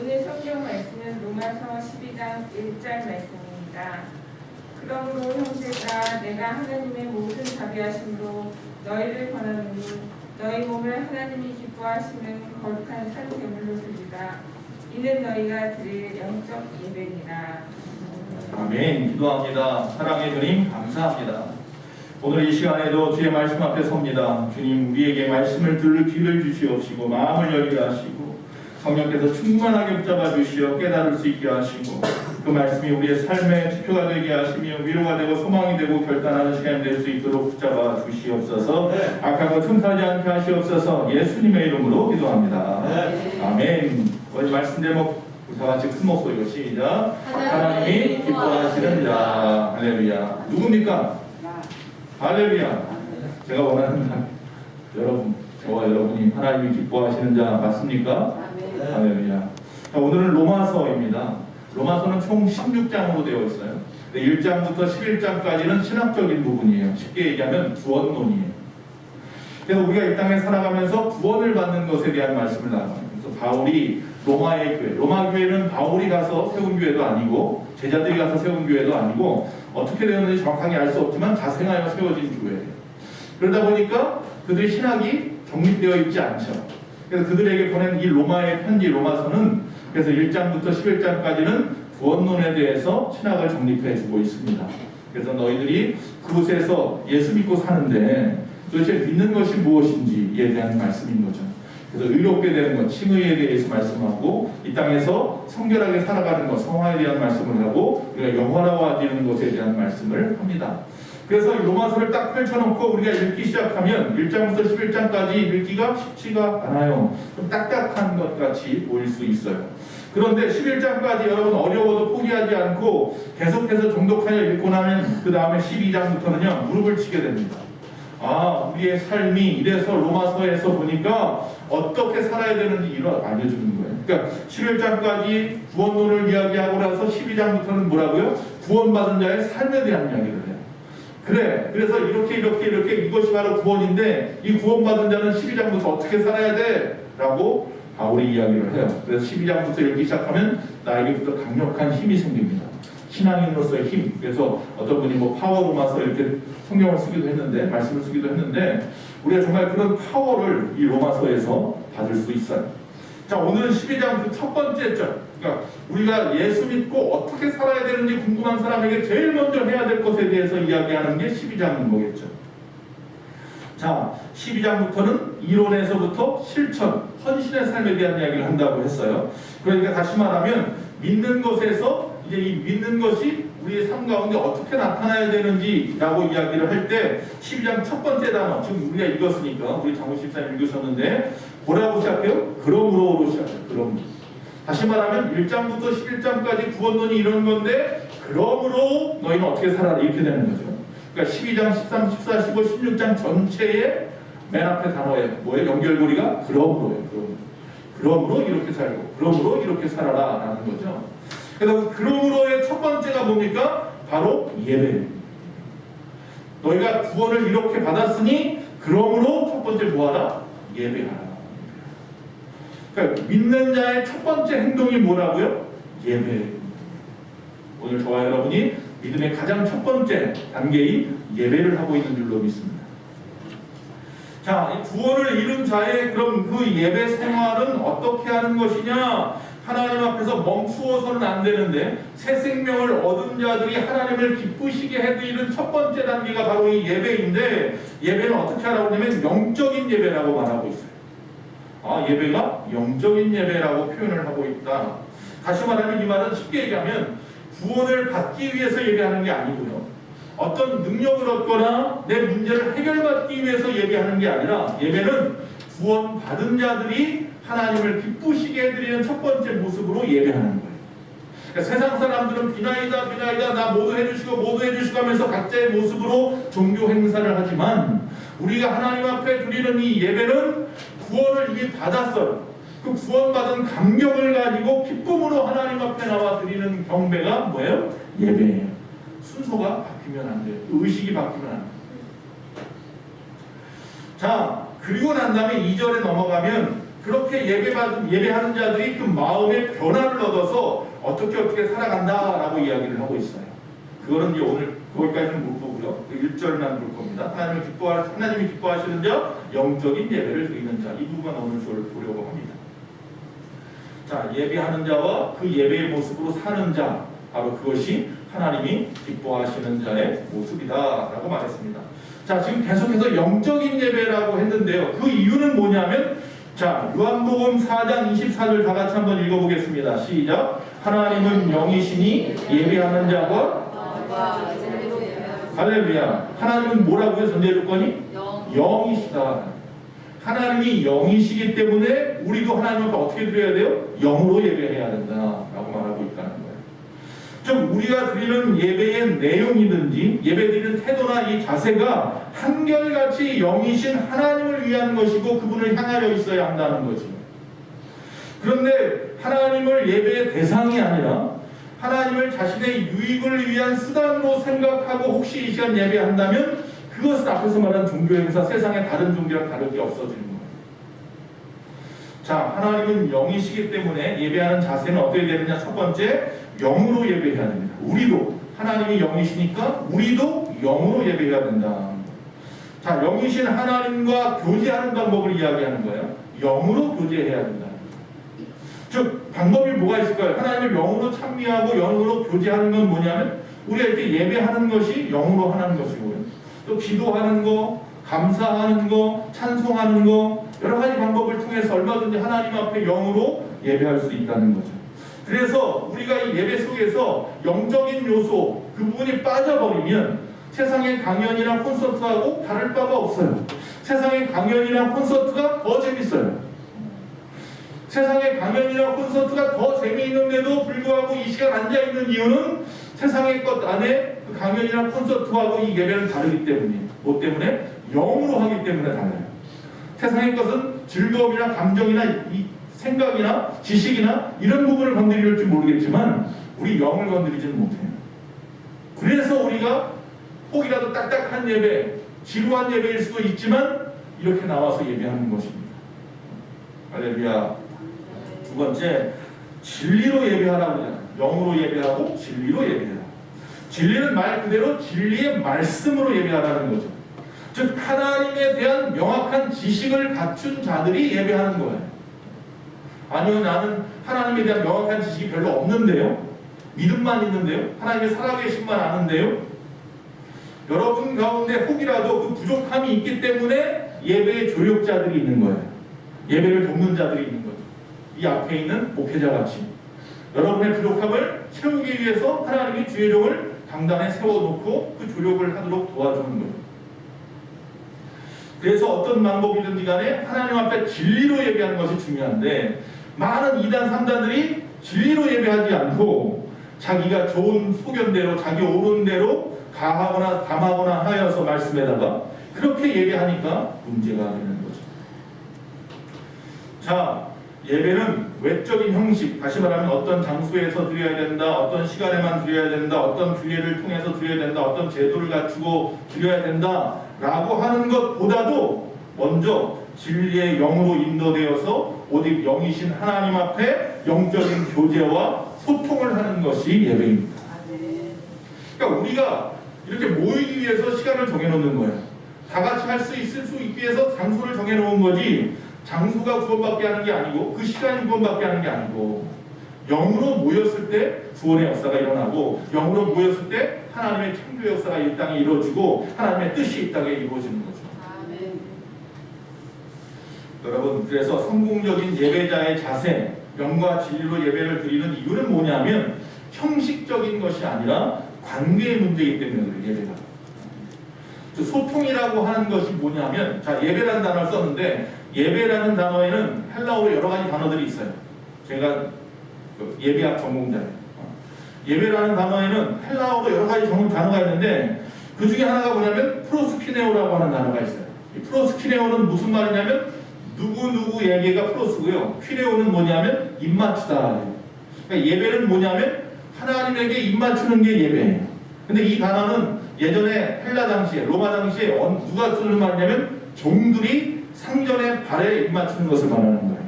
오늘 성경 말씀은 로마서 12장 1절 말씀입니다. 그러므로 형제들아 내가 하나님의 모든 자비하심으로 너희를 권하노니 너희 몸을 하나님이 기뻐하시는 거룩한 산 제물로 드리라. 이는 너희가 드릴 영적 예배니라. 아멘. 기도합니다. 사랑의 주님 감사합니다. 오늘 이 시간에도 주의 말씀 앞에 섭니다. 주님 우리에게 말씀을 들을 귀를 주시옵시고 마음을 열게 하시고 성령께서 충만하게 붙잡아 주시어 깨달을 수 있게 하시고 그 말씀이 우리의 삶의 지표가 되게 하시며 위로가 되고 소망이 되고 결단하는 시간이 될 수 있도록 붙잡아 주시옵소서. 악한 것 틈타지 않게 하시옵소서. 예수님의 이름으로 기도합니다. 아멘. 오늘 말씀 제목 다 같이 큰 목소리로 시작. 하나님이 기뻐하시는 자. 할렐루야. 누굽니까? 할렐루야. 제가 원하는 여러분, 저와 여러분이 하나님이 기뻐하시는 자 맞습니까? 할렐루야. 오늘은 로마서입니다. 로마서는 총 16장으로 되어 있어요. 1장부터 11장까지는 신학적인 부분이에요. 쉽게 얘기하면 구원론이에요. 그래서 우리가 이 땅에 살아가면서 구원을 받는 것에 대한 말씀을 나눠요. 그래서 바울이 로마의 교회, 로마 교회는 바울이 가서 세운 교회도 아니고 제자들이 가서 세운 교회도 아니고 어떻게 되었는지 정확하게 알 수 없지만 자생하여 세워진 교회예요. 그러다 보니까 그들의 신학이 정립되어 있지 않죠. 그래서 그들에게 보낸 이 로마의 편지 로마서는 그래서 1장부터 11장까지는 구원론에 대해서 신학을 정립해주고 있습니다. 그래서 너희들이 그곳에서 예수 믿고 사는데 도대체 믿는 것이 무엇인지에 대한 말씀인 거죠. 그래서 의롭게 되는 것, 칭의에 대해서 말씀하고 이 땅에서 성결하게 살아가는 것, 성화에 대한 말씀을 하고 우리가 영화로워지는 것에 대한 말씀을 합니다. 그래서 로마서를 딱 펼쳐놓고 우리가 읽기 시작하면 1장부터 11장까지 읽기가 쉽지가 않아요. 좀 딱딱한 것 같이 보일 수 있어요. 그런데 11장까지 여러분 어려워도 포기하지 않고 계속해서 정독하여 읽고 나면 그 다음에 12장부터는요 무릎을 치게 됩니다. 아, 우리의 삶이 이래서 로마서에서 보니까 어떻게 살아야 되는지 알려주는 거예요. 그러니까 11장까지 구원론을 이야기하고 나서 12장부터는 뭐라고요? 구원받은 자의 삶에 대한 이야기를 해요. 그래, 그래서 이렇게 이것이 바로 구원인데 이 구원받은 자는 12장부터 어떻게 살아야 돼? 라고 바울이 이야기를 해요. 그래서 12장부터 읽기 시작하면 나에게부터 강력한 힘이 생깁니다. 신앙인으로서의 힘. 그래서 어떤 분이 뭐 파워로마서 이렇게 성경을 쓰기도 했는데 말씀을 쓰기도 했는데 우리가 정말 그런 파워를 이 로마서에서 받을 수 있어요. 자, 오늘은 12장 그 첫 번째 절. 그러니까 우리가 예수 믿고 어떻게 살아야 되는지 궁금한 사람에게 제일 먼저 해야 될 것에 대해서 이야기하는 게 12장인 거겠죠. 자, 12장부터는 이론에서부터 실천, 헌신의 삶에 대한 이야기를 한다고 했어요. 그러니까 다시 말하면 믿는 것에서 이제 이 믿는 것이 우리의 삶 가운데 어떻게 나타나야 되는지라고 이야기를 할 때 12장 첫 번째 단어, 지금 우리가 읽었으니까 우리 장훈 집사님 읽으셨는데 뭐라고 시작해요? 그러므로로 시작해요. 그러므로. 다시 말하면 1장부터 11장까지 구원론이 이런 건데 그러므로 너희는 어떻게 살아라 이렇게 되는 거죠. 그러니까 12장, 13, 14, 15, 16장 전체의 맨 앞에 단어에 뭐예요? 연결고리가 그러므로예요. 그러므로 이렇게 살고 그러므로 이렇게 살아라 라는 거죠. 그래서 그러므로의 첫 번째가 뭡니까? 바로 예배입니다. 너희가 구원을 이렇게 받았으니 그러므로 첫 번째 뭐하라? 예배하라. 그러니까 믿는 자의 첫 번째 행동이 뭐라고요? 예배. 오늘 저와 여러분이 믿음의 가장 첫 번째 단계인 예배를 하고 있는 줄로 믿습니다. 자, 이 구원을 이룬 자의 그럼 그 예배 생활은 어떻게 하는 것이냐? 하나님 앞에서 멈추어서는 안 되는데 새 생명을 얻은 자들이 하나님을 기쁘시게 해드리는 첫 번째 단계가 바로 이 예배인데 예배는 어떻게 하라고 하냐면 영적인 예배라고 말하고 있어요. 아, 예배가 영적인 예배라고 표현을 하고 있다. 다시 말하면 이 말은 쉽게 얘기하면 구원을 받기 위해서 예배하는 게 아니고요. 어떤 능력을 얻거나 내 문제를 해결받기 위해서 예배하는 게 아니라 예배는 구원받은 자들이 하나님을 기쁘시게 해드리는 첫 번째 모습으로 예배하는 거예요. 그러니까 세상 사람들은 비나이다 나 모두 해주시고 하면서 각자의 모습으로 종교 행사를 하지만 우리가 하나님 앞에 드리는 이 예배는 구원을 이미 받았어요. 그 구원받은 감격을 가지고 기쁨으로 하나님 앞에 나와 드리는 경배가 뭐예요? 예배예요. 순서가 바뀌면 안 돼요. 의식이 바뀌면 안 돼요. 자, 그리고 난 다음에 2절에 넘어가면 그렇게 예배하는 자들이 그 마음의 변화를 얻어서 어떻게 살아간다라고 이야기를 하고 있어요. 그거는 이제 오늘 거기까지는 못 보고요. 그 1절만 볼 겁니다. 하나님이 기뻐하시는 자, 영적인 예배를 드리는 자. 이 부분만 오늘 보려고 합니다. 자, 예배하는 자와 그 예배의 모습으로 사는 자, 바로 그것이 하나님이 기뻐하시는 자의 모습이다라고 말했습니다. 자, 지금 계속해서 영적인 예배라고 했는데요. 그 이유는 뭐냐면, 자, 요한복음 4장 24절 다 같이 한번 읽어보겠습니다. 시작. 하나님은 영이시니 예배하는 자와 할렐루야. 하나님은 뭐라고요? 전제 조건이? 영이시다. 하나님이 영이시기 때문에 우리도 하나님 앞에 어떻게 드려야 돼요? 영으로 예배해야 된다라고 말하고 있다는 거예요. 즉 우리가 드리는 예배의 내용이든지 예배드리는 태도나 이 자세가 한결같이 영이신 하나님을 위한 것이고 그분을 향하여 있어야 한다는 거지. 그런데 하나님을 예배의 대상이 아니라 하나님을 자신의 유익을 위한 수단으로 생각하고 혹시 이 시간 예배한다면 그것은 앞에서 말한 종교 행사, 세상의 다른 종교랑 다를 게 없어지는 거예요. 자, 하나님은 영이시기 때문에 예배하는 자세는 어떻게 되느냐? 첫 번째, 영으로 예배해야 됩니다. 우리도 하나님이 영이시니까 우리도 영으로 예배해야 된다. 자, 영이신 하나님과 교제하는 방법을 이야기하는 거예요. 영으로 교제해야 된다. 즉 방법이 뭐가 있을까요? 하나님을 영으로 찬미하고 영으로 교제하는 건 뭐냐면 우리가 이렇게 예배하는 것이 영으로 하는 것이고요. 또 기도하는 거, 감사하는 거, 찬송하는 거 여러 가지 방법을 통해서 얼마든지 하나님 앞에 영으로 예배할 수 있다는 거죠. 그래서 우리가 이 예배 속에서 영적인 요소 그 부분이 빠져버리면 세상의 강연이나 콘서트하고 다를 바가 없어요. 세상의 강연이나 콘서트가 더 재밌어요. 세상의 강연이나 콘서트가 더 재미있는데도 불구하고 이 시간 앉아있는 이유는 세상의 것 안에 그 강연이나 콘서트하고 이 예배는 다르기 때문이에요. 뭐 때문에? 영으로 하기 때문에 달라요. 세상의 것은 즐거움이나 감정이나 이 생각이나 지식이나 이런 부분을 건드릴지 모르겠지만 우리 영을 건드리지는 못해요. 그래서 우리가 혹이라도 딱딱한 예배, 지루한 예배일 수도 있지만 이렇게 나와서 예배하는 것입니다. 할렐루야. 두 번째, 진리로 예배하라고 하잖아요. 영으로 예배하고 진리로 예배하라. 진리는 말 그대로 진리의 말씀으로 예배하라는 거죠. 즉 하나님에 대한 명확한 지식을 갖춘 자들이 예배하는 거예요. 아니요, 나는 하나님에 대한 명확한 지식이 별로 없는데요. 믿음만 있는데요. 하나님의 살아계심만 아는데요. 여러분 가운데 혹이라도 그 부족함이 있기 때문에 예배의 조력자들이 있는 거예요. 예배를 돕는 자들이 있는 거죠. 이 앞에 있는 목회자같이 여러분의 부족함을 채우기 위해서 하나님이 주의 종을 강단에 세워놓고 그 조력을 하도록 도와주는 거예요. 그래서 어떤 방법이든지 간에 하나님 앞에 진리로 예배하는 것이 중요한데 많은 2단, 3단들이 진리로 예배하지 않고 자기가 좋은 소견대로 자기 옳은 대로 가하거나 담하거나 하여서 말씀에다가 그렇게 예배하니까 문제가 되는 거죠. 자, 예배는 외적인 형식, 다시 말하면 어떤 장소에서 드려야 된다, 어떤 시간에만 드려야 된다, 어떤 규례를 통해서 드려야 된다, 어떤 제도를 갖추고 드려야 된다 라고 하는 것보다도 먼저 진리의 영으로 인도되어서 오직 영이신 하나님 앞에 영적인 교제와 소통을 하는 것이 예배입니다. 그러니까 우리가 이렇게 모이기 위해서 시간을 정해놓는 거예요. 다 같이 할 수 있을 수 있기 위해서 장소를 정해놓은 거지 장소가 구원받게 하는 게 아니고 그 시간이 구원받게 하는 게 아니고 영으로 모였을 때 구원의 역사가 일어나고 영으로 모였을 때 하나님의 창조 역사가 이 땅에 이루어지고 하나님의 뜻이 이 땅에 이루어지는 거죠. 아멘. 여러분, 그래서 성공적인 예배자의 자세, 영과 진리로 예배를 드리는 이유는 뭐냐면 형식적인 것이 아니라 관계의 문제이기 때문에 그래요. 예배가 소통이라고 하는 것이 뭐냐면, 자, 예배라는 단어를 썼는데 예배라는 단어에는 헬라어로 여러 가지 단어들이 있어요. 제가 예배학 전공자예요. 예배라는 단어에는 헬라어로 여러 가지 단어가 있는데 그 중에 하나가 뭐냐면 프로스키네오라고 하는 단어가 있어요. 이 프로스키네오는 무슨 말이냐면 누구에게가 프로스고요. 퀴네오는 뭐냐면 입맞추다. 그러니까 예배는 뭐냐면 하나님에게 입맞추는 게 예배예요. 근데 이 단어는 예전에 헬라 당시에, 로마 당시에 누가 쓰는 말이냐면 종들이 상전의 발에 입맞추는 것을 말하는 거예요.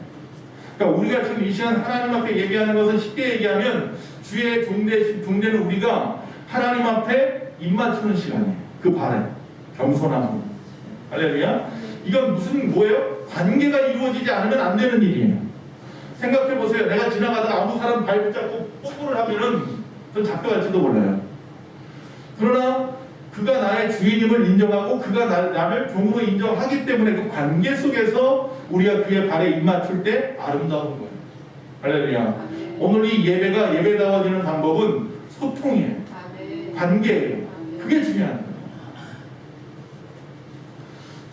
그러니까 우리가 지금 이 시간 하나님 앞에 예배하는 것은 쉽게 얘기하면 주의 종되는 우리가 하나님 앞에 입 맞추는 시간이에요. 그 발에 겸손함으로. 할렐루야. 이건 무슨 뭐예요? 관계가 이루어지지 않으면 안 되는 일이에요. 생각해 보세요. 내가 지나가다가 아무 사람 발 붙잡고 뽀뽀를 하면은 전 잡혀갈지도 몰라요. 그러나 그가 나의 주인임을 인정하고 그가 나를 종으로 인정하기 때문에 그 관계 속에서 우리가 그의 발에 입 맞출 때 아름다운 거예요. 할렐루야. 오늘 이 예배가 예배다워지는 방법은 소통이에요. 관계예요. 그게 중요한 거예요.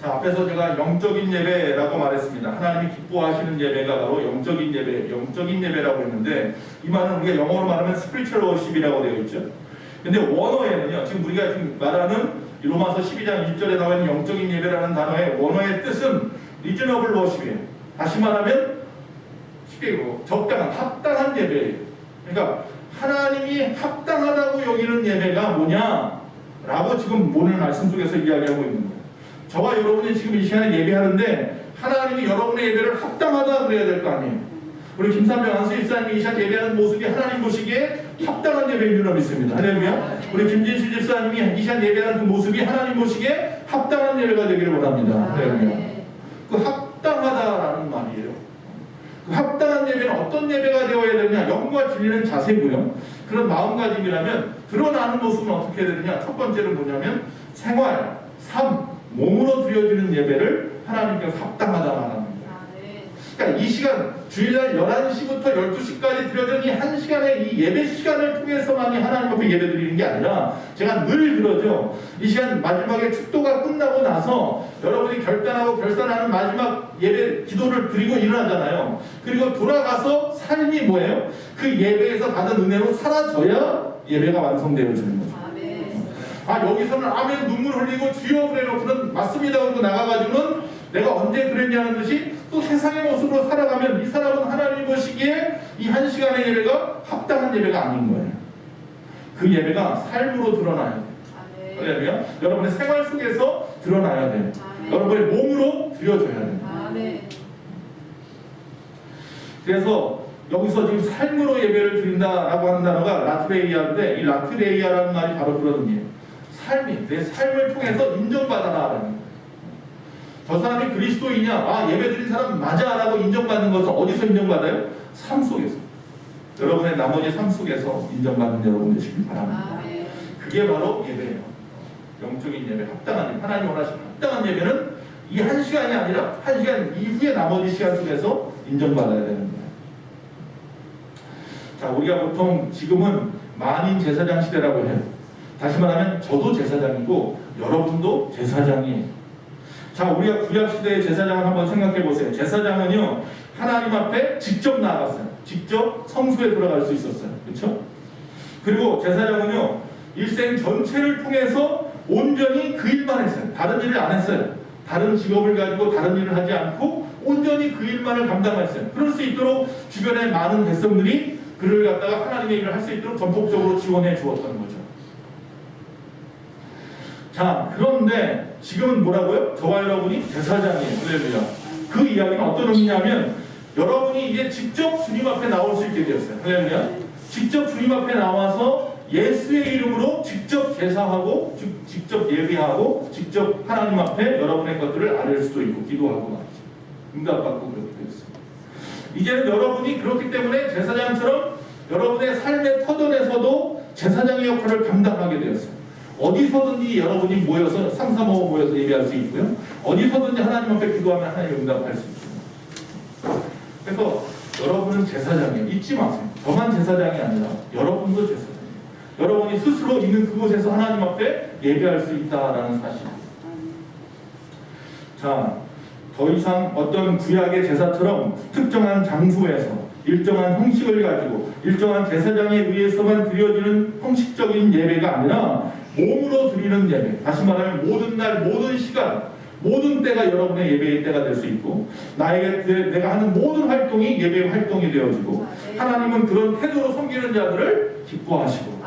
자, 앞에서 제가 영적인 예배라고 말했습니다. 하나님이 기뻐하시는 예배가 바로 영적인 예배, 영적인 예배라고 했는데 이 말은 우리가 영어로 말하면 spiritual worship이라고 되어 있죠. 근데 원어에는요, 지금 우리가 지금 말하는 로마서 12장 1절에 나와 있는 영적인 예배라는 단어의 원어의 뜻은 reasonable worship이에요. 다시 말하면 쉽게 적당한, 합당한 예배예요. 그러니까 하나님이 합당하다고 여기는 예배가 뭐냐라고 지금 오늘 말씀 속에서 이야기하고 있는 거예요. 저와 여러분이 지금 이 시간에 예배하는데 하나님이 여러분의 예배를 합당하다 그래야 될 거 아니에요. 우리 김삼병 안수집사님이 이 시간 예배하는 모습이 하나님 보시기에 합당한 예배인 줄 믿습니다. 할렐루야. 우리 김진수 집사님이 이 시간 예배하는 그 모습이 하나님 보시기에 합당한 예배가 되기를 원합니다. 할렐루야. 그 합당하다라는 말이에요. 그 합당한 예배는 어떤 예배가 되어야 되느냐? 영과 진리는 자세고요. 그런 마음가짐이라면 드러나는 모습은 어떻게 해야 되느냐? 첫 번째는 뭐냐면 생활, 삶, 몸으로 드려지는 예배를 하나님께서 합당하다 말합니다. 그러니까 이 시간 주일날 11시부터 12시까지 드려지는 이 한 시간의 이 예배 시간을 통해서만이 하나님 앞에 예배 드리는 게 아니라 제가 늘 그러죠. 이 시간 마지막에 축도가 끝나고 나서 여러분이 결단하고 결산하는 마지막 예배 기도를 드리고 일어나잖아요. 그리고 돌아가서 삶이 뭐예요? 그 예배에서 받은 은혜로 사라져야 예배가 완성되어지는 거죠. 아, 여기서는 아멘 눈물 흘리고 주여 그래놓고는 맞습니다 그러고 나가가지고는 내가 언제 그랬냐는 듯이 또 세상의 모습으로 살아가면 이 사람은 하나님 보시기에 이 한 시간의 예배가 합당한 예배가 아닌 거예요. 그 예배가 삶으로 드러나야 돼요. 할렐루야. 여러분의 생활 속에서 드러나야 돼요. 여러분의 몸으로 드려져야 돼요. 그래서 여기서 지금 삶으로 예배를 드린다라고 하는 단어가 라트레이아인데 이 라트레이아라는 말이 바로 그런 의미예요. 삶이 내 삶을 통해서 인정받아라라는 거예요. 저 사람이 그리스도이냐? 아, 예배드린 사람 맞아라고 인정받는 것은 어디서 인정받아요? 삶 속에서. 여러분의 나머지 삶 속에서 인정받는 여러분 되시길 바랍니다. 그게 바로 예배예요. 영적인 예배, 합당한 예배. 하나님 원하시는 합당한 예배는 이 한 시간이 아니라 한 시간 이후의 나머지 시간 속에서 인정받아야 되는 거예요. 자, 우리가 보통 지금은 만인 제사장 시대라고 해요. 다시 말하면 저도 제사장이고 여러분도 제사장이에요. 자, 우리가 구약시대의 제사장을 한번 생각해 보세요. 제사장은요, 하나님 앞에 직접 나아갔어요. 직접 성소에 들어갈 수 있었어요. 그렇죠? 그리고 제사장은요, 일생 전체를 통해서 온전히 그 일만 했어요. 다른 일을 안 했어요. 다른 직업을 가지고 다른 일을 하지 않고 온전히 그 일만을 감당했어요. 그럴 수 있도록 주변의 많은 백성들이 그를 갖다가 하나님의 일을 할 수 있도록 전폭적으로 지원해 주었던 거죠. 자, 그런데 지금은 뭐라고요? 저와 여러분이 제사장이에요. 할렐루야. 그 이야기는 어떤 의미냐면 여러분이 이제 직접 주님 앞에 나올 수 있게 되었어요. 할렐루야. 직접 주님 앞에 나와서 예수의 이름으로 직접 제사하고 직접 예배하고 직접 하나님 앞에 여러분의 것들을 아뢰을 수도 있고 기도하고 말이죠. 응답받고 그렇게 되었습니다. 이제는 여러분이 그렇기 때문에 제사장처럼 여러분의 삶의 터전에서도 제사장의 역할을 감당하게 되었어요. 어디서든지 여러분이 모여서 삼삼오오 모여서 예배할 수 있고요. 어디서든지 하나님 앞에 기도하면 하나님 응답할 수 있습니다. 그래서 여러분은 제사장이에요. 잊지 마세요. 저만 제사장이 아니라 여러분도 제사장이에요. 여러분이 스스로 있는 그곳에서 하나님 앞에 예배할 수 있다라는 사실. 자, 더 이상 어떤 구약의 제사처럼 특정한 장소에서 일정한 형식을 가지고 일정한 제사장에 의해서만 드려지는 형식적인 예배가 아니라 몸으로 드리는 예배. 다시 말하면 모든 날, 모든 시간, 모든 때가 여러분의 예배의 때가 될 수 있고 나에게 내가 하는 모든 활동이 예배의 활동이 되어지고 하나님은 그런 태도로 섬기는 자들을 기뻐하시고.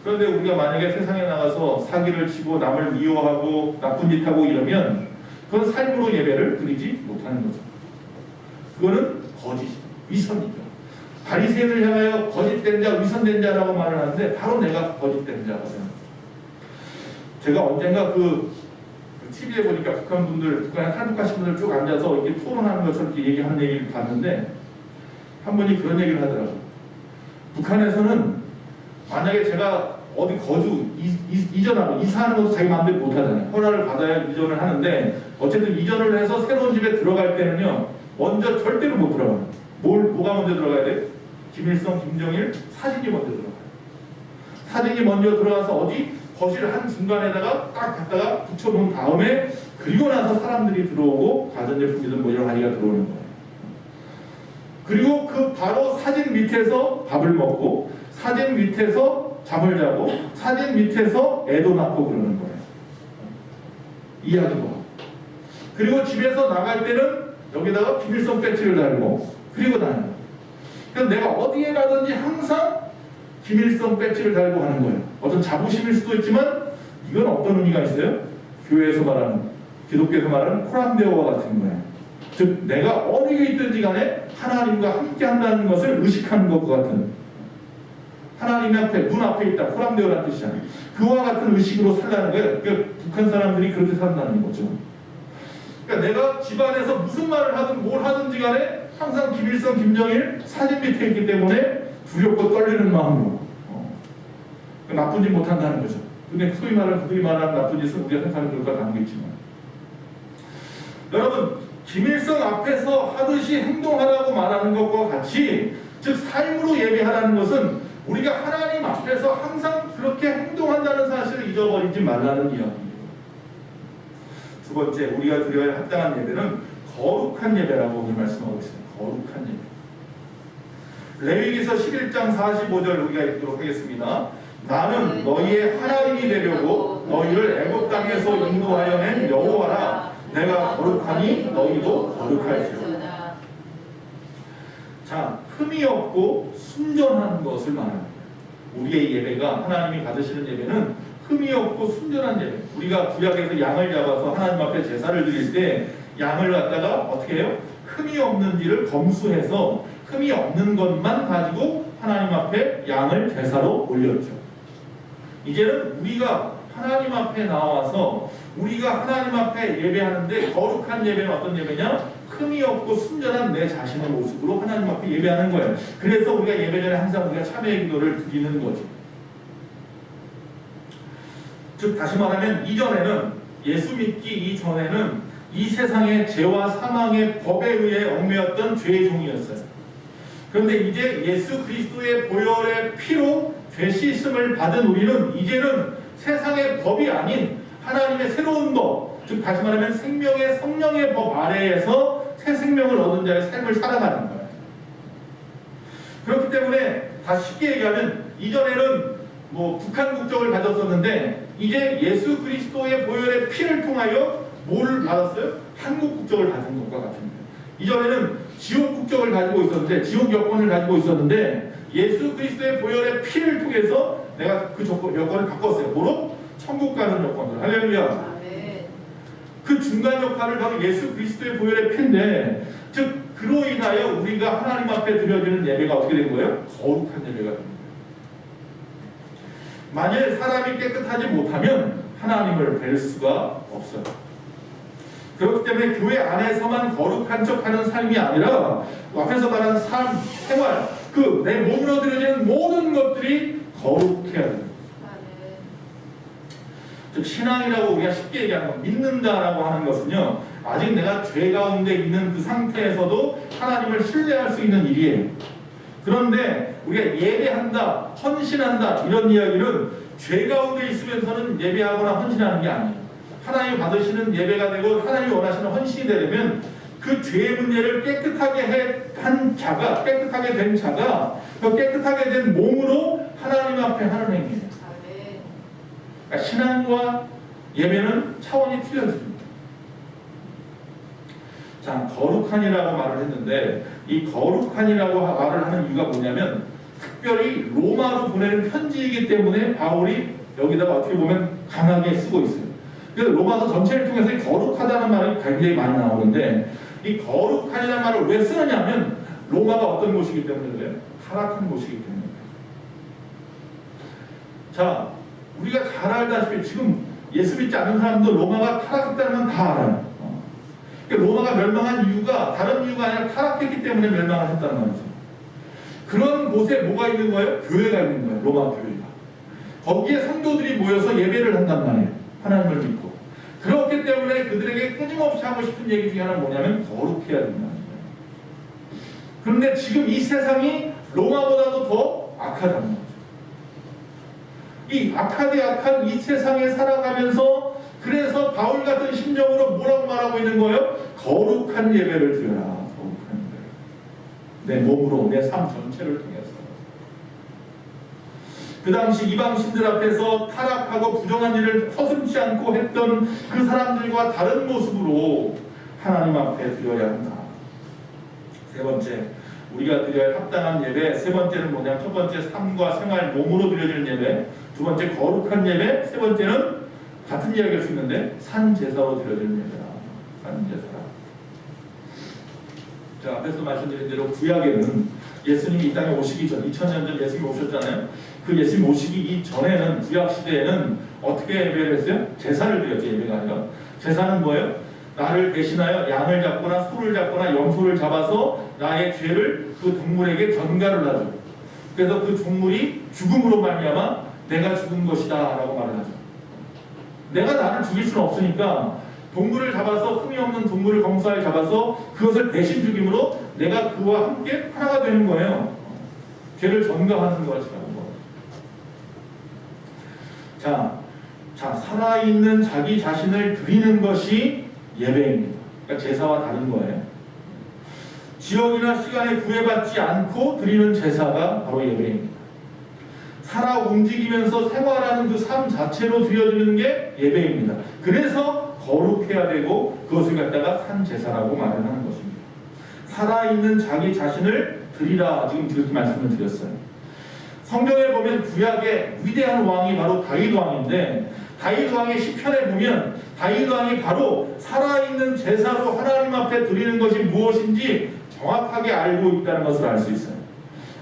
그런데 우리가 만약에 세상에 나가서 사기를 치고 남을 미워하고 나쁜 짓 하고 이러면 그건 삶으로 예배를 드리지 못하는 거죠. 그거는 거짓, 위선이죠. 바리새인을 향하여 거짓된 자, 위선된 자라고 말을 하는데 바로 내가 거짓된 자거든요. 제가 언젠가 그 TV에 보니까 북한 분들, 북한에 탈북하신 분들 쭉 앉아서 이렇게 토론하는 것처럼 이렇게 얘기하는 얘기를 봤는데 한 분이 그런 얘기를 하더라고요. 북한에서는 만약에 제가 어디 거주, 이전하고 이사하는 것도 자기 마음대로 못하잖아요. 허락을 받아야 이전을 하는데 어쨌든 이전을 해서 새로운 집에 들어갈 때는요 먼저 절대로 못 들어가요. 뭐가 먼저 들어가야 돼요? 김일성, 김정일 사진이 먼저 들어가요. 사진이 먼저 들어가서 어디 거실 한 중간에다가 딱 갖다가 붙여놓은 다음에 그리고 나서 사람들이 들어오고 가전제품이든 뭐 여러 가지가 들어오는 거예요. 그리고 그 바로 사진 밑에서 밥을 먹고 사진 밑에서 잠을 자고 사진 밑에서 애도 낳고 그러는 거예요. 이야기고. 그리고 집에서 나갈 때는 여기다가 김일성 배지를 달고 그리고 다녀요. 그래서 내가 어디에 가든지 항상 김일성 배지를 달고 가는 거예요. 어떤 자부심일 수도 있지만 이건 어떤 의미가 있어요? 교회에서 말하는, 기독교에서 말하는 코란데오와 같은 거예요. 즉 내가 어디에 있든지 간에 하나님과 함께 한다는 것을 의식하는 것과 같은, 하나님 앞에, 눈 앞에 있다, 코란데오라는 뜻이잖아요. 그와 같은 의식으로 살라는 거예요. 그러니까 북한 사람들이 그렇게 산다는 거죠. 그러니까 내가 집안에서 무슨 말을 하든 뭘 하든지 간에 항상 김일성, 김정일 사진 밑에 있기 때문에 두렵고 떨리는 마음으로 나쁜 짓 못한다는 거죠. 근데 소위 말하는 그들이 말하는 나쁜 짓은 우리가 생각하는 것과 다르겠지만 여러분 김일성 앞에서 하듯이 행동하라고 말하는 것과 같이 즉 삶으로 예배하라는 것은 우리가 하나님 앞에서 항상 그렇게 행동한다는 사실을 잊어버리지 말라는 이야기입니다. 두 번째, 우리가 드려야 할 합당한 예배는 거룩한 예배라고 오늘 말씀하고 있습니다. 거룩한 예배. 레위기서 11장 45절 우리가 읽도록 하겠습니다. 나는 너희의 하나님이 되려고 너희를 애굽 땅에서 인도하여 낸 여호와라. 내가 거룩하니 너희도 거룩할지어다. 자, 흠이 없고 순전한 것을 말합니다. 우리의 예배가, 하나님이 받으시는 예배는 흠이 없고 순전한 예배. 우리가 구약에서 양을 잡아서 하나님 앞에 제사를 드릴 때 양을 갖다가 어떻게 해요? 흠이 없는지를 검수해서 흠이 없는 것만 가지고 하나님 앞에 양을 제사로 올렸죠. 이제는 우리가 하나님 앞에 나와서 우리가 하나님 앞에 예배하는데 거룩한 예배는 어떤 예배냐? 흠이 없고 순전한 내 자신의 모습으로 하나님 앞에 예배하는 거예요. 그래서 우리가 예배 전에 항상 우리가 참회의 기도를 드리는 거죠. 즉 다시 말하면 이전에는 예수 믿기 이전에는 이 세상의 죄와 사망의 법에 의해 얽매였던 죄의 종이었어요. 그런데 이제 예수 그리스도의 보혈의 피로 죄 씻음을 받은 우리는 이제는 세상의 법이 아닌 하나님의 새로운 법, 즉 다시 말하면 생명의 성령의 법 아래에서 새 생명을 얻은 자의 삶을 살아가는 거예요. 그렇기 때문에 다시 쉽게 얘기하면 이전에는 뭐 북한 국적을 가졌었는데 이제 예수 그리스도의 보혈의 피를 통하여 뭘 받았어요? 한국 국적을 가진 것과 같은 거예요. 이전에는 지옥 국적을 가지고 있었는데 지옥 여권을 가지고 있었는데 예수 그리스도의 보혈의 피를 통해서 내가 그 여권을 바꿨어요. 뭐로? 천국 가는 여권으로. 할렐루야. 그 중간 역할을 바로 예수 그리스도의 보혈의 피인데 즉 그로 인하여 우리가 하나님 앞에 드려지는 예배가 어떻게 된 거예요? 거룩한 예배가 됩니다. 만일 사람이 깨끗하지 못하면 하나님을 뵐 수가 없어요. 그렇기 때문에 교회 안에서만 거룩한 척하는 삶이 아니라 앞에서 말하는 삶, 생활, 그 내 몸으로 드려지는 모든 것들이 거룩해야 됩니다. 즉 신앙이라고 우리가 쉽게 얘기하는 거, 믿는다라고 하는 것은요 아직 내가 죄 가운데 있는 그 상태에서도 하나님을 신뢰할 수 있는 일이에요. 그런데 우리가 예배한다, 헌신한다 이런 이야기는 죄 가운데 있으면서는 예배하거나 헌신하는 게 아니에요. 하나님이 받으시는 예배가 되고 하나님이 원하시는 헌신이 되려면 그 죄의 문제를 깨끗하게 한 자가, 깨끗하게 된 자가 그 깨끗하게 된 몸으로 하나님 앞에 하는 행위예요. 그러니까 신앙과 예배는 차원이 틀려집니다. 자, 거룩한이라고 말을 했는데 이 거룩한이라고 말을 하는 이유가 뭐냐면 특별히 로마로 보내는 편지이기 때문에 바울이 여기다가 어떻게 보면 강하게 쓰고 있어요. 그래서 로마서 전체를 통해서 거룩하다는 말이 굉장히 많이 나오는데 이 거룩하리라는 말을 왜 쓰느냐면 로마가 어떤 곳이기 때문에 그래요? 타락한 곳이기 때문에. 자, 우리가 잘 알다시피 지금 예수 믿지 않는 사람도 로마가 타락했다는 건 다 알아요. 그러니까 로마가 멸망한 이유가 다른 이유가 아니라 타락했기 때문에 멸망을 했다는 말이죠. 그런 곳에 뭐가 있는 거예요? 교회가 있는 거예요. 로마 교회가. 거기에 성도들이 모여서 예배를 한단 말이에요. 하나님을 믿고. 그렇기 때문에 그들에게 끊임없이 하고 싶은 얘기 중에 하나는 뭐냐면 거룩해야 된다는 거예요. 그런데 지금 이 세상이 로마보다도 더 악하다는 거죠. 이 악한 이 세상에 살아가면서 그래서 바울 같은 심정으로 뭐라고 말하고 있는 거예요? 거룩한 예배를 드려라. 거룩한 예배. 내 몸으로 내 삶 전체를 통해서. 그 당시 이방신들 앞에서 타락하고 부정한 일을 서슴지 않고 했던 그 사람들과 다른 모습으로 하나님 앞에 드려야 한다. 세 번째, 우리가 드려야 합당한 예배. 세 번째는 뭐냐? 첫 번째 삶과 생활, 몸으로 드려지는 예배. 두 번째 거룩한 예배. 세 번째는 같은 이야기를 수 있는데 산제사로 드려지는 예배다. 산제사라. 자, 앞에서 말씀드린 대로 구약에는 예수님이 이 땅에 오시기 전 2000년 전 예수님이 오셨잖아요. 그 예수님 오시기 이전에는 구약 시대에는 어떻게 예배를 했어요? 제사를 드렸죠. 예배가 아니라. 제사는 뭐예요? 나를 대신하여 양을 잡거나 소를 잡거나 염소를 잡아서 나의 죄를 그 동물에게 전가를 하죠. 그래서 그 동물이 죽음으로 말미암아 내가 죽은 것이다 라고 말을 하죠. 내가 나를 죽일 수는 없으니까 동물을 잡아서 흠이 없는 동물을 검사에 잡아서 그것을 대신 죽임으로 내가 그와 함께 하나가 되는 거예요. 죄를 전가하는 것이라는 거. 자, 살아있는 자기 자신을 드리는 것이 예배입니다. 그러니까 제사와 다른 거예요. 지역이나 시간에 구애받지 않고 드리는 제사가 바로 예배입니다. 살아 움직이면서 생활하는 그 삶 자체로 드려지는 게 예배입니다. 그래서 거룩해야 되고 그것을 갖다가 산제사라고 말을 하는 것입니다. 살아있는 자기 자신을 드리라. 지금 그렇게 말씀을 드렸어요. 성경에 보면 구약의 위대한 왕이 바로 다윗 왕인데 다윗 왕의 시편에 보면 다윗 왕이 바로 살아있는 제사로 하나님 앞에 드리는 것이 무엇인지 정확하게 알고 있다는 것을 알 수 있어요.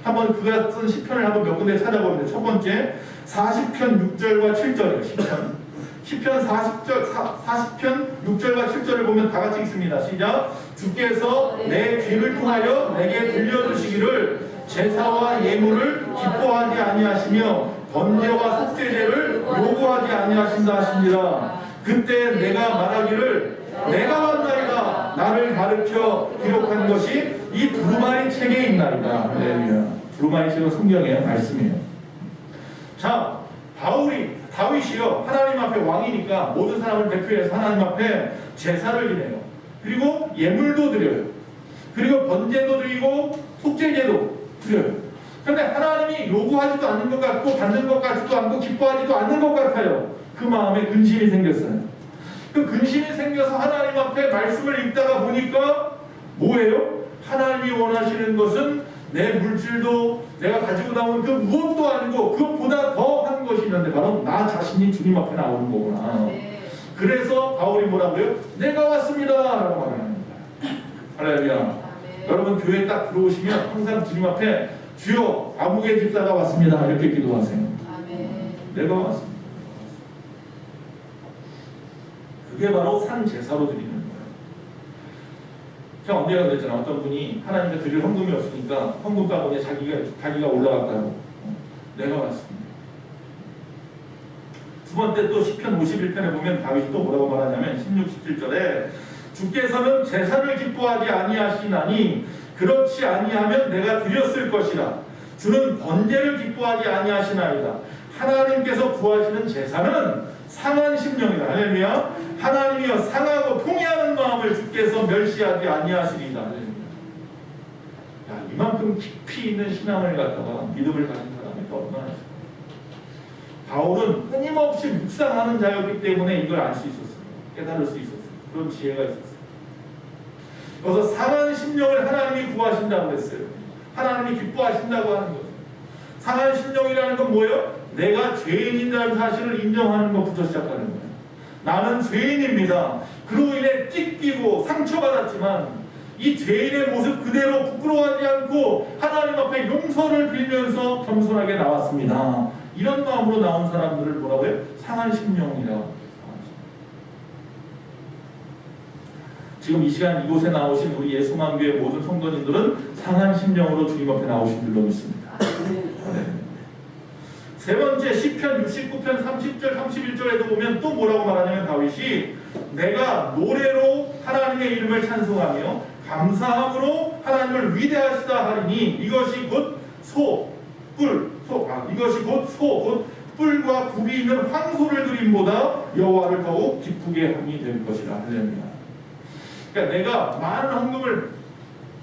한번 그가 쓴 시편을 한번 몇 군데 찾아보면 첫 번째 40편 6절과 7절이에요. 시편 40편 6절과 7절을 보면 다 같이 읽습니다. 시작. 주께서 내 귀를 통하여 내게 들려주시기를 제사와 예물을 기뻐하지 아니하시며 번제와 속죄제를 요구하지 아니하신다 하시니라. 그때 내가 말하기를 내가 왔나이다. 나를 가르쳐 기록한 것이 이 두루마리 책에 있나이다. 할렐루야. 두루마리 책은 성경의 말씀이에요. 자, 다윗이요 하나님 앞에 왕이니까 모든 사람을 대표해서 하나님 앞에 제사를 지내요. 그리고 예물도 드려요. 그리고 번제도 드리고 속죄제도 드려요. 그런데 하나님이 요구하지도 않는 것 같고 받는 것 같지도 않고 기뻐하지도 않는 것 같아요. 그 마음에 근심이 생겼어요. 그 근심이 생겨서 하나님 앞에 말씀을 읽다가 보니까 뭐예요? 하나님이 원하시는 것은 내 물질도 내가 가지고 나온 그 무엇도 아니고 그것보다 더한 것이 있는데 바로 나 자신이 주님 앞에 나오는 거구나. 그래서 바울이 뭐라고요? 내가 왔습니다 라고 말하는 거예요. 할렐루야. 여러분 교회에 딱 들어오시면 항상 주님 앞에 주여 아무개 집사가 왔습니다 이렇게 기도하세요. 내가 왔습니다. 그게 바로 산제사로 드리는 거예요. 제가 언제가 그랬잖아. 어떤 분이 하나님께 드릴 헌금이 없으니까 헌금 가방에 자기가 올라갔다고. 내가 왔습니다. 두 번째 또 시편 51편에 보면 다윗이 또 뭐라고 말하냐면 16, 17절에 주께서는 제사를 기뻐하지 아니하시나니 그렇지 아니하면 내가 드렸을 것이라. 주는 번제를 기뻐하지 아니하시나이다. 하나님께서 구하시는 제사는 상한 심령이다. 할렐루야. 하나님이여 상하고 통해하는 마음을 주께서 멸시하지 아니하시리이다. 야, 이만큼 깊이 있는 신앙을 갖다가 믿음을 가진 사람이 또 얼마나 있을까. 바울은 끊임없이 묵상하는 자였기 때문에 이걸 알 수 있었어요. 깨달을 수 있었어요. 그런 지혜가 있었어요. 그래서 상한 심령을 하나님이 구하신다고 했어요. 하나님이 기뻐하신다고 하는 거죠. 상한 심령이라는 건 뭐예요? 내가 죄인이라는 사실을 인정하는 것부터 시작하는 거예요. 나는 죄인입니다. 그로 인해 찢기고 상처받았지만 이 죄인의 모습 그대로 부끄러워하지 않고 하나님 앞에 용서를 빌면서 겸손하게 나왔습니다. 이런 마음으로 나온 사람들을 뭐라고 해요? 상한 심령이라고. 지금 이 시간 이곳에 나오신 우리 예수만교회 모든 성도님들은 상한 심령으로 주님 앞에 나오신 줄로 믿습니다. 네. 세 번째 시편 69편 30절 31절에도 보면 또 뭐라고 말하냐면 다윗이 내가 노래로 하나님의 이름을 찬송하며 감사함으로 하나님을 위대하시다 하리니 이것이 곧 뿔과 굽이 있는 황소를 드림보다 여호와를 더욱 기쁘게 함이 될 것이라. 할렐루야. 그러니까 내가 많은 헌금을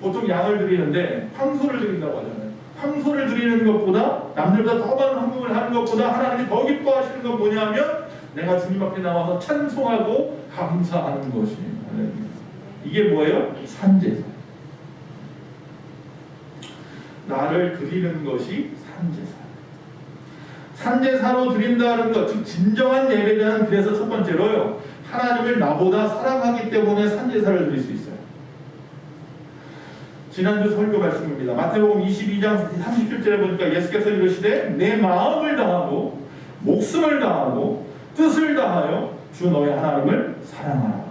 보통 양을 드리는데 황소를 드린다고 하잖아요. 황소를 드리는 것보다 남들보다 더 많은 헌금을 하는 것보다 하나님이 더 기뻐하시는 건 뭐냐면 내가 주님 앞에 나와서 찬송하고 감사하는 것이. 이게 뭐예요? 산제사. 나를 드리는 것이 산제사. 산제사로 드린다는 것, 즉 진정한 예배자는 그래서 첫 번째로요, 하나님을 나보다 사랑하기 때문에 산제사를 드릴 수 있어요. 지난주 설교 말씀입니다. 마태복음 22장 37절에 보니까 예수께서 이르시되 내 마음을 다하고 목숨을 다하고 뜻을 다하여 주 너의 하나님을 사랑하라.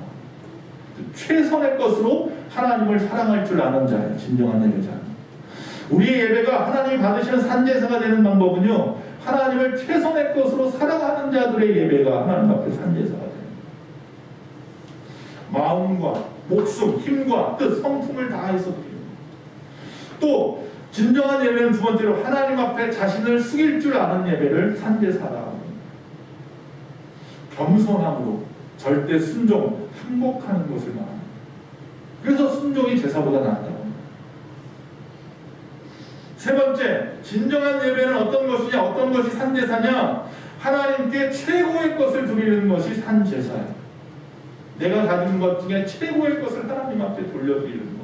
최선의 것으로 하나님을 사랑할 줄 아는 자예요. 진정한 예배자는. 우리의 예배가 하나님이 받으시는 산제사가 되는 방법은요, 하나님을 최선의 것으로 사랑하는 자들의 예배가 하나님 앞에 산제사가 돼요. 마음과 목숨, 힘과 뜻, 성품을 다해서 드립니다. 또 진정한 예배는 두 번째로 하나님 앞에 자신을 숙일 줄 아는 예배를 산제사라 합니다. 겸손함으로 절대 순종, 항복하는 것을 말합니다. 그래서 순종이 제사보다 낫다고 합니다. 세 번째, 진정한 예배는 어떤 것이냐, 어떤 것이 산제사냐? 하나님께 최고의 것을 드리는 것이 산제사예요. 내가 가진 것 중에 최고의 것을 하나님 앞에 돌려드리는 거예요.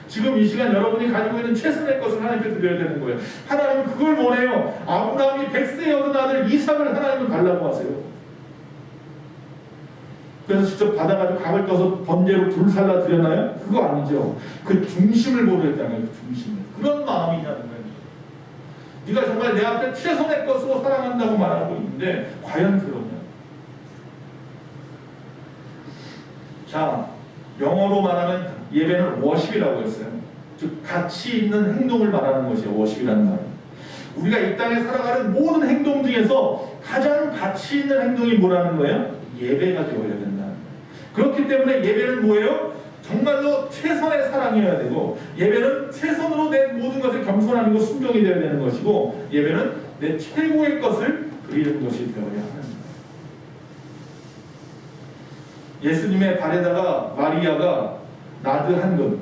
지금 이 시간 여러분이 가지고 있는 최선의 것을 하나님께 드려야 되는 거예요. 하나님은 그걸 원해요. 아브라함이 100세에 얻은 아들 이삭을 하나님은 달라고 하세요. 그래서 직접 받아가지고 각을 떠서 번제로 불살라 드렸나요? 그거 아니죠. 그 중심을 모르겠다는 거예요. 그 중심을. 그런 마음이냐는 거예요. 네가 정말 내 앞에 최선의 것으로 사랑한다고 말하고 있는데 과연 그러냐? 자, 영어로 말하면 예배는 워십이라고 했어요. 즉 가치 있는 행동을 말하는 것이에요. 워십이라는 말은. 우리가 이 땅에 살아가는 모든 행동 중에서 가장 가치 있는 행동이 뭐라는 거예요? 예배가 되어야 된다는 거예요. 그렇기 때문에 예배는 뭐예요? 정말로 최선의 사랑이어야 되고, 예배는 최선으로 내 모든 것을 겸손하고 순종이 되어야 되는 것이고, 예배는 내 최고의 것을 드리는 것이 되어야 하는 거예요. 예수님의 발에다가 마리아가 나드 한 금,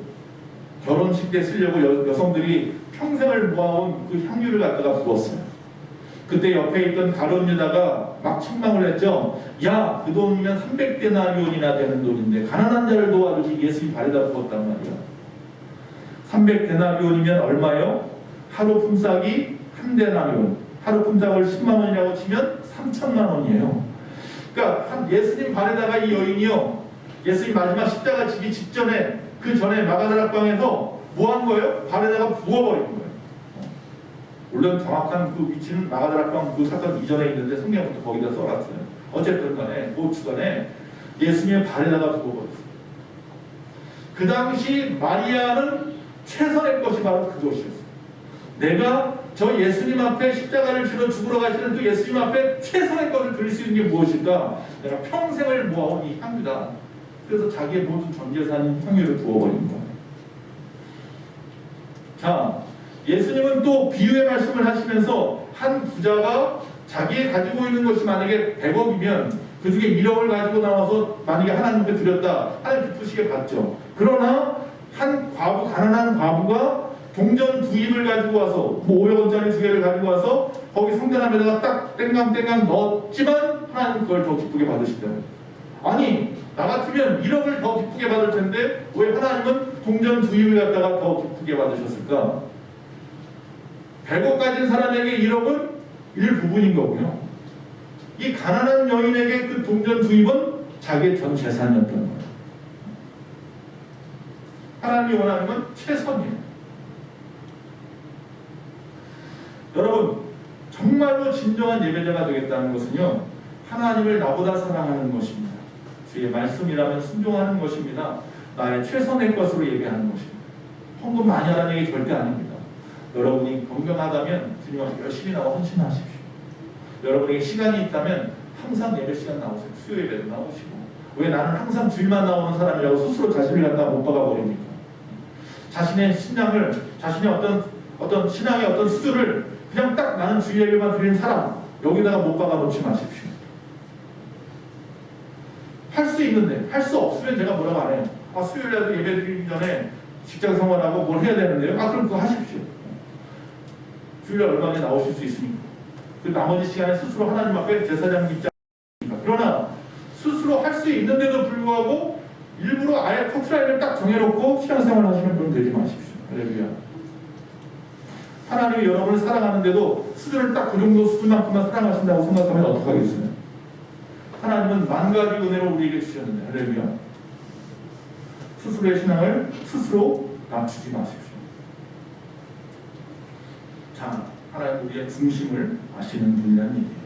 결혼식 때 쓰려고 여성들이 평생을 모아온 그 향유를 갖다가 부었어요. 그때 옆에 있던 가룟 유다가 막 책망을 했죠. 야, 그 돈이면 300데나리온이나 되는 돈인데 가난한 자를 도와주지 예수님 발에다 부었단 말이야. 300데나리온이면 얼마요? 하루 품삯이 1데나리온. 하루 품삯을 10만 원이라고 치면 3천만 원이에요. 그러니까 예수님 발에다가 이 여인이요, 예수님 마지막 십자가 지기 직전에, 그 전에 마가다락방에서 뭐 한 거예요? 발에다가 부어버린 거예요. 물론 정확한 그 위치는 마가다락방 그 사건 이전에 있는데 성경부터 거기다 써놨어요. 어쨌든 간에 그 주간에 예수님의 발에다가 부어버렸어요. 그 당시 마리아는 최선의 것이 바로 그것이었어요. 내가 저 예수님 앞에 십자가를 지러 죽으러 가시는 그 예수님 앞에 최선의 것을 드릴 수 있는 게 무엇일까? 내가 평생을 모아온 이 향유다. 그래서 자기의 모든 전 재산인 향유를 부어버린 거예요. 자, 예수님은 또 비유의 말씀을 하시면서 한 부자가 자기 가지고 있는 것이 만약에 100억이면 그 중에 1억을 가지고 나와서 만약에 하나님 앞에 드렸다. 하나님 기쁘시게 받죠. 그러나 한 과부, 가난한 과부가 동전 2입을 가지고 와서 뭐 500원짜리 2개를 가지고 와서 거기 성전함에다가 딱 땡강땡강 넣었지만 하나님 그걸 더 기쁘게 받으시다. 아니, 나 같으면 1억을 더 기쁘게 받을 텐데 왜 하나님은 동전 2입을 갖다가 더 기쁘게 받으셨을까? 100억 가진 사람에게 1억은 일부분인 거고요. 이 가난한 여인에게 그 동전 2입은 자기의 전 재산이었던 거예요. 하나님이 원하는 건 최선이에요. 여러분, 정말로 진정한 예배자가 되겠다는 것은요, 하나님을 나보다 사랑하는 것입니다. 주의 말씀이라면 순종하는 것입니다. 나의 최선의 것으로 예배하는 것입니다. 헌금 많이 하라는 얘기 절대 아닙니다. 여러분이 건강하다면 주님 앞에 열심히 나와 헌신하십시오. 여러분에게 시간이 있다면 항상 예배 시간 나오세요. 수요 예배도 나오시고. 왜 나는 항상 주일만 나오는 사람이라고 스스로 자신을 갖다 못 박아버립니까? 자신의 신앙을, 자신의 어떤 신앙의 어떤 수준을 그냥 딱 나는 주일 예배만 드리는 사람, 여기다가 못 박아놓지 마십시오. 할 수 있는데, 할 수 없으면 제가 뭐라고 안 해요. 아, 수요일에도 예배 드리기 전에 직장 생활하고 뭘 해야 되는데요? 아, 그럼 그거 하십시오. 주일에 얼마나 나오실 수 있습니까? 그 나머지 시간에 스스로 하나님 앞에 제사장 입장. 그러나 스스로 할 수 있는데도 불구하고 일부러 아예 커트라인을 딱 정해놓고 신앙생활 하시면 그럼 되지 마십시오. 할렐루야. 하나님이 여러분을 사랑하는데도 수준을 딱 그 정도 수준만큼만 사랑하신다고 생각하면 어떡하겠어요? 하나님은 만 가지 은혜로 우리에게 주셨는데, 할렐루야. 스스로의 신앙을 스스로 낮추지 마십시오. 자, 하나님 우리의 중심을 아시는 분이라는 얘기예요.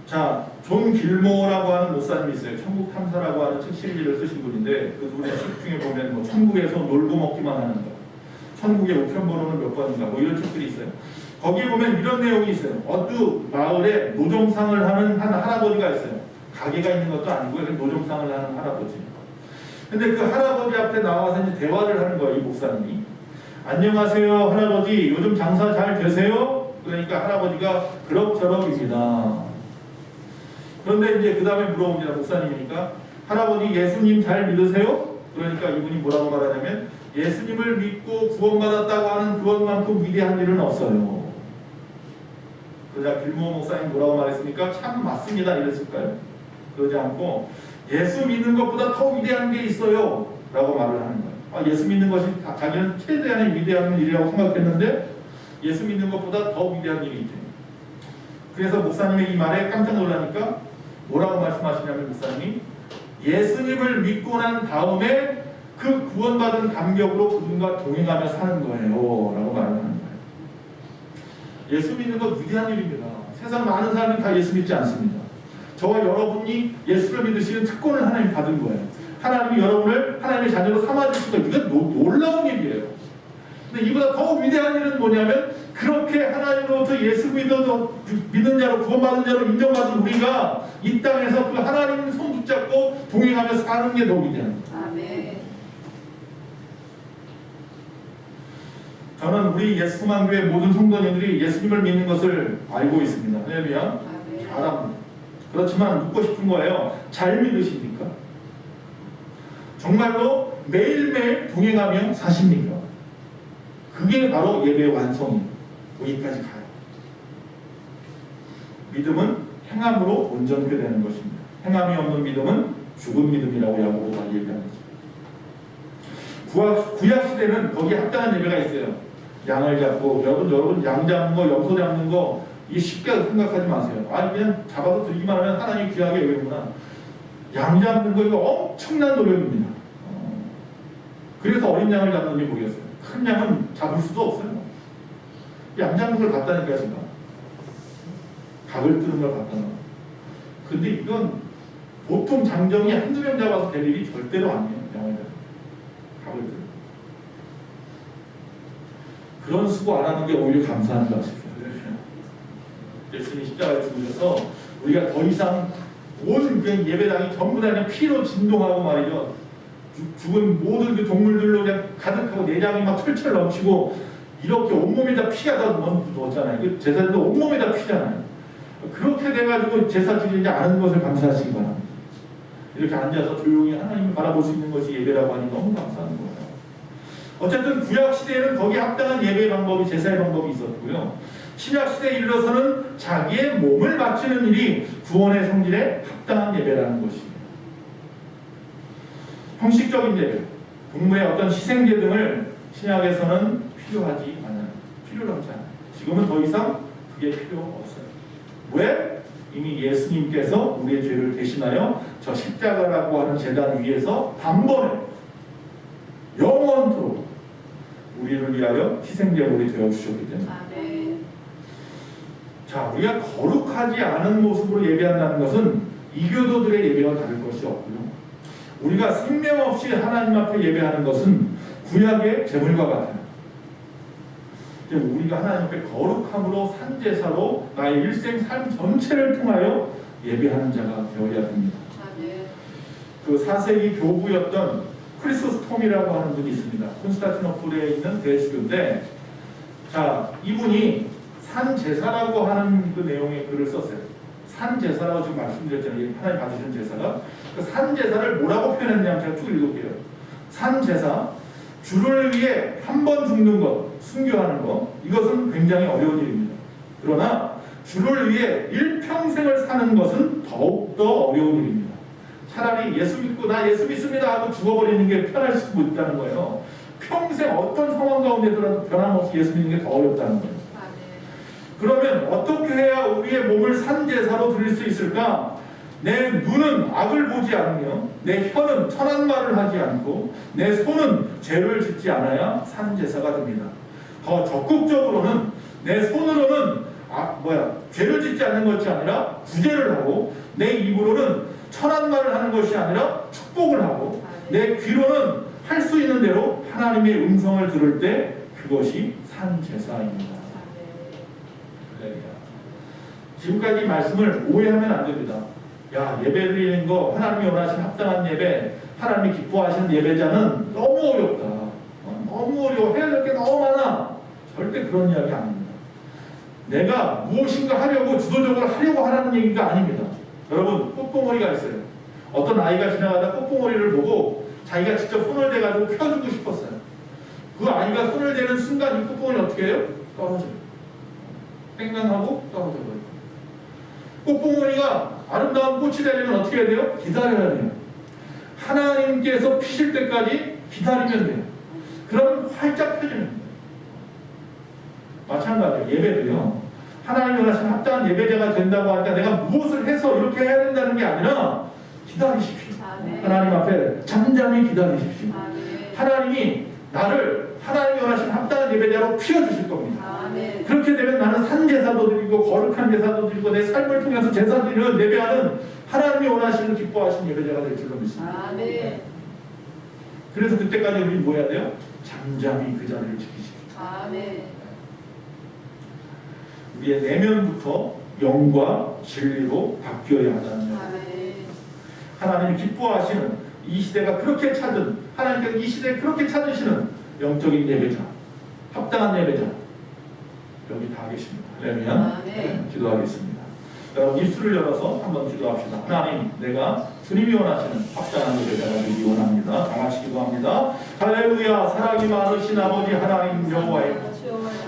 자, 존 길모어라고 하는 목사님이 있어요. 천국 탐사라고 하는 책 시리즈를 쓰신 분인데, 그 분의 책 중에 보면 뭐 천국에서 놀고 먹기만 하는 거, 천국의 우편번호는 몇 번인가, 뭐 이런 책들이 있어요. 거기에 보면 이런 내용이 있어요. 어느 마을에 노점상을 하는 한 할아버지가 있어요. 가게가 있는 것도 아니고 노점상을 하는 할아버지. 근데 그 할아버지 앞에 나와서 이제 대화를 하는 거예요, 이 목사님이. 안녕하세요, 할아버지. 요즘 장사 잘 되세요? 그러니까 할아버지가 그럭저럭입니다. 그런데 이제 그 다음에 물어봅니다. 목사님이니까. 할아버지 예수님 잘 믿으세요? 그러니까 이분이 뭐라고 말하냐면, 예수님을 믿고 구원받았다고 하는 그것만큼 위대한 일은 없어요. 그러자 길모 목사님 뭐라고 말했습니까? 참 맞습니다. 이랬을까요? 그러지 않고 예수 믿는 것보다 더 위대한 게 있어요. 라고 말을 하는 거예요. 아, 예수 믿는 것이 자기는 최대한의 위대한 일이라고 생각했는데 예수 믿는 것보다 더 위대한 일이 있대요. 그래서 목사님의 이 말에 깜짝 놀라니까 뭐라고 말씀하시냐면 목사님이 예수님을 믿고 난 다음에 그 구원받은 감격으로 그분과 동행하며 사는 거예요. 라고 말을 하는 거예요. 예수 믿는 것 위대한 일입니다. 세상 많은 사람이 다 예수 믿지 않습니다. 저와 여러분이 예수를 믿으시는 특권을 하나님 받은 거예요. 하나님이 여러분을 하나님의 자녀로 삼아주시고 이건 놀라운 일이에요. 근데 이보다 더 위대한 일은 뭐냐면 그렇게 하나님으로부터 예수 믿는 자로 구원받은 자로 인정받은 우리가 이 땅에서 그 하나님 손 붙잡고 동행하며 사는 게 더 위대한 거예요. 아멘. 저는 우리 예수만교회 모든 성도님들이 예수님을 믿는 것을 알고 있습니다. 할렐루야. 잘합니다. 그렇지만 묻고 싶은 거예요. 잘 믿으십니까? 정말로 매일매일 동행하며 사십니까? 그게 바로 예배의 완성이에요. 거기까지 가요. 믿음은 행함으로 온전케 되는 것입니다. 행함이 없는 믿음은 죽은 믿음이라고 야고보가 얘기하는 거죠. 구약 시대는 거기에 합당한 예배가 있어요. 양을 잡고 여러분 양 잡는 거, 염소 잡는 거 이게 쉽게 생각하지 마세요. 아 그냥 잡아서 드리기만 하면 하나님이 귀하게 여기구나. 양 잡는 거 이거 엄청난 노력입니다. 그래서 어린 양을 잡는지 모르겠어요. 큰 양은 잡을 수도 없어요. 양 잡는 걸 봤다니까요, 제가. 각을 뜨는 걸 봤다는 거. 근데 이건 보통 장정이 한두 명 잡아서 될 일이 절대로 아니에요. 양을 잡는 각을 뜨는 그런 수고 안 하는 게 오히려 감사한 것 같습니다. 예수님이 십자가에 죽으셔서 우리가 더 이상 온 예배당이 전부 다 그냥 피로 진동하고 말이죠. 죽은 모든 그 동물들로 그냥 가득하고 내장이 막 철철 넘치고 이렇게 온몸에 다 피가 다 넣었잖아요. 그 제사들도 온몸에 다 피잖아요. 그렇게 돼가지고 제사 드리지 않은 것을 감사하시기 바랍니다. 이렇게 앉아서 조용히 하나님을 바라볼 수 있는 것이 예배라고 하니 너무 감사한 거예요. 어쨌든 구약 시대에는 거기에 합당한 예배의 방법이 제사의 방법이 있었고요. 신약 시대에 이르러서는 자기의 몸을 바치는 일이 구원의 성질에 합당한 예배라는 것입니다. 형식적인 예배, 동물의 어떤 희생제 등을 신약에서는 필요하지 않아요. 필요로 하지 않아요. 지금은 더 이상 그게 필요 없어요. 왜? 이미 예수님께서 우리의 죄를 대신하여 저 십자가라고 하는 제단 위에서 단번에 우리를 위하여 희생제물이 되어 주셨기 때문에. 아멘. 자, 우리가 거룩하지 않은 모습으로 예배한다는 것은 이교도들의 예배와 다를 것이 없고요. 우리가 생명 없이 하나님 앞에 예배하는 것은 구약의 제물과 같아요. 우리가 하나님 앞에 거룩함으로 산제사로 나의 일생 삶 전체를 통하여 예배하는 자가 되어야 됩니다. 아멘. 그 4세기 교부였던 크리소스톰이라고 하는 분이 있습니다. 콘스탄티노플에 있는 대주교인데, 자, 이분이 산제사라고 하는 그 내용의 글을 썼어요. 산제사라고 지금 말씀드렸잖아요. 하나님 받으신 제사가. 그 산제사를 뭐라고 표현했냐면 제가 쭉 읽을게요. 산제사, 주를 위해 한 번 죽는 것, 순교하는 것, 이것은 굉장히 어려운 일입니다. 그러나 주를 위해 일평생을 사는 것은 더욱더 어려운 일입니다. 차라리 예수 믿고 나 예수 믿습니다 하고 죽어버리는 게 편할 수도 있다는 거예요. 평생 어떤 상황 가운데서라도 변함없이 예수 믿는 게 더 어렵다는 거예요. 그러면 어떻게 해야 우리의 몸을 산제사로 드릴 수 있을까? 내 눈은 악을 보지 않으며 내 혀는 천한 말을 하지 않고 내 손은 죄를 짓지 않아야 산제사가 됩니다. 더 적극적으로는 내 손으로는 죄를 짓지 않는 것이 아니라 구제를 하고 내 입으로는 천한 말을 하는 것이 아니라 축복을 하고 내 귀로는 할 수 있는 대로 하나님의 음성을 들을 때 그것이 산제사입니다. 지금까지 이 말씀을 오해하면 안 됩니다. 야, 예배 드리는 거 하나님이 원하시는 합당한 예배, 하나님이 기뻐하시는 예배자는 너무 어렵다. 너무 어려워. 해야 될 게 너무 많아. 절대 그런 이야기 아닙니다. 내가 무엇인가 하려고 주도적으로 하려고 하라는 얘기가 아닙니다. 여러분, 꽃봉오리가 있어요. 어떤 아이가 지나가다 꽃봉오리를 보고 자기가 직접 손을 대가지고 펴주고 싶었어요. 그 아이가 손을 대는 순간 이 꽃봉오리 어떻게 해요? 떨어져요. 땡강하고 떨어져버려요. 꽃봉오리가 아름다운 꽃이 되려면 어떻게 해야 돼요? 기다려야 돼요. 하나님께서 피실 때까지 기다리면 돼요. 그럼 활짝 펴지는 거예요. 마찬가지예요. 예배도요. 하나님이 원하시는 합당한 예배자가 된다고 하니까 내가 무엇을 해서 이렇게 해야 된다는 게 아니라 기다리십시오. 아멘. 하나님 앞에 잠잠히 기다리십시오. 아멘. 하나님이 나를 하나님이 원하시는 합당한 예배자로 피워주실 겁니다. 아멘. 그렇게 되면 나는 산제사도 드리고 거룩한 제사도 드리고 내 삶을 통해서 제사 드리는 예배하는 하나님이 원하시는 기뻐하시는 예배자가 될 줄로 믿습니다. 아멘. 그래서 그때까지 우리는 뭐 해야 돼요? 잠잠히 그 자리를 지키십시오. 아멘. 우리의 내면부터 영과 진리로 바뀌어야 한다는 거예요. 아멘. 하나님이 기뻐하시는 이 시대가 그렇게 찾은 하나님께서 이 시대에 그렇게 찾으시는 영적인 예배자, 합당한 예배자 여기 다 계십니다. 할렐루야. 네, 기도하겠습니다. 여러분 입술을 열어서 한번 기도합시다. 하나님, 내가 주님이 원하시는 합당한 예배자가 되기 원합니다. 다 같이 기도합니다. 할렐루야. 사랑이 많으신 아버지 하나님 여호와여,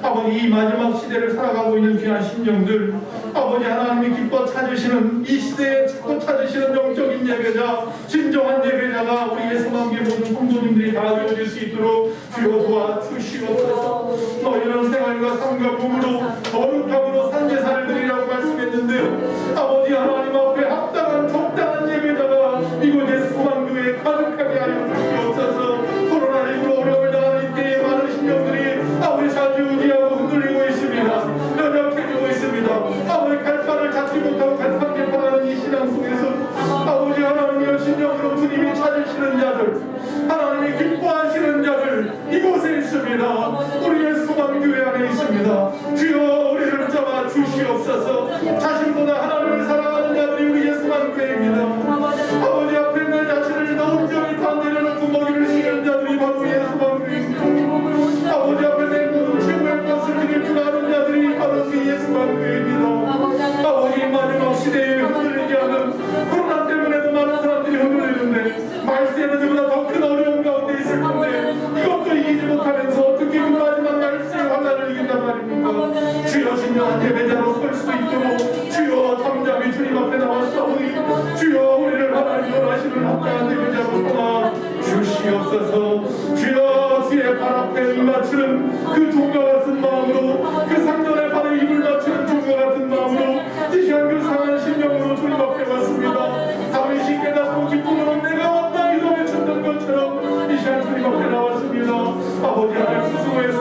아버지 이 마지막 시대를 살아가고 있는 귀한 신령들, 아버지 하나님이 기뻐 찾으시는 이 시대에 기뻐 찾으시는 영적인 예배자, 진정한 예배자가 우리의 소망계 모든 성도님들이 다 되어질 수 있도록 주여 도와주시옵소서. 너희는 생활과 삶과 몸으로 거룩함으로 산제사를 드리라고 말씀했는데요, 아버지 하나님 앞에 합당한 적당한 예배자가 이곳의 소망교회에 가득하게 하여 주시옵소서. 코로나19로 어려움을 당하는 이때에 많은 신령들이 아버지 좌지우지하고 흔들리고 있습니다. 연약해지고 있습니다. 아버지 갈판을 잡지 못하고 갈팡질팡하는 이 신앙 속에서 아버지 하나님의 신령으로 주님이 찾으시는 자들, 하나님이 기뻐하시는 자들 이곳에 있습니다. 우리의 소망교회 안에 있습니다. 주여 우리를 잡아 주시옵소서. 자신보다 하나님을 사랑하는 자들이 우리의 소망교회입니다. 아버지 앞에 내 자신을 더 온전히 다 내려놓고 먹이를 쉬는 자들이 바로 우리의 소망교회입니다. 아버지 앞에 내 모든 최고의 것을 드릴 줄 아는 자들이 바로 우리의 소망교회입니다. 아버지 마지막 시대에 흔들리지 않은 코로나 때문에도 많은 사람들이 흔들리는데 말세는 그보다 더 큰 어려움 가운데 있을 텐데 이것도 이기지 못하면서 어떻게 그 마지막 말세의 환난을 이긴단 말입니까? 주여 진정한 예배자로 설 수 있도록 주여 잠잠히 주님 앞에 나왔사오니 주여 우리를 하나님 원하시는 합당한 예배자로 삼아 주시옵소서. 주여 주의 발 앞에 이 맞추는 그 종과 같은 마음으로, 그 상전의 발에 입을 맞추는 종과 같은 마음으로 이 시간 그 상한 심령으로 주님 앞에 왔습니다. 다윗이 깨닫고 기쁨으로 내가 왔다 이러며 쳤던 것처럼 이 시간 주님 앞에 나왔습니다. 아버지 하나님 스스로의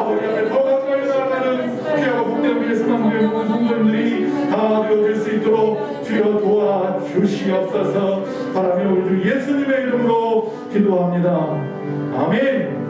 아버지 앞에 더 가까이 나아가는 귀하고 복된 우리의 사랑하는 모든 성도님들이 다 되어질 수 있도록 주여 도와주시옵소서. 바라며 우리 주 예수님의 이름으로 기도합니다. 아멘.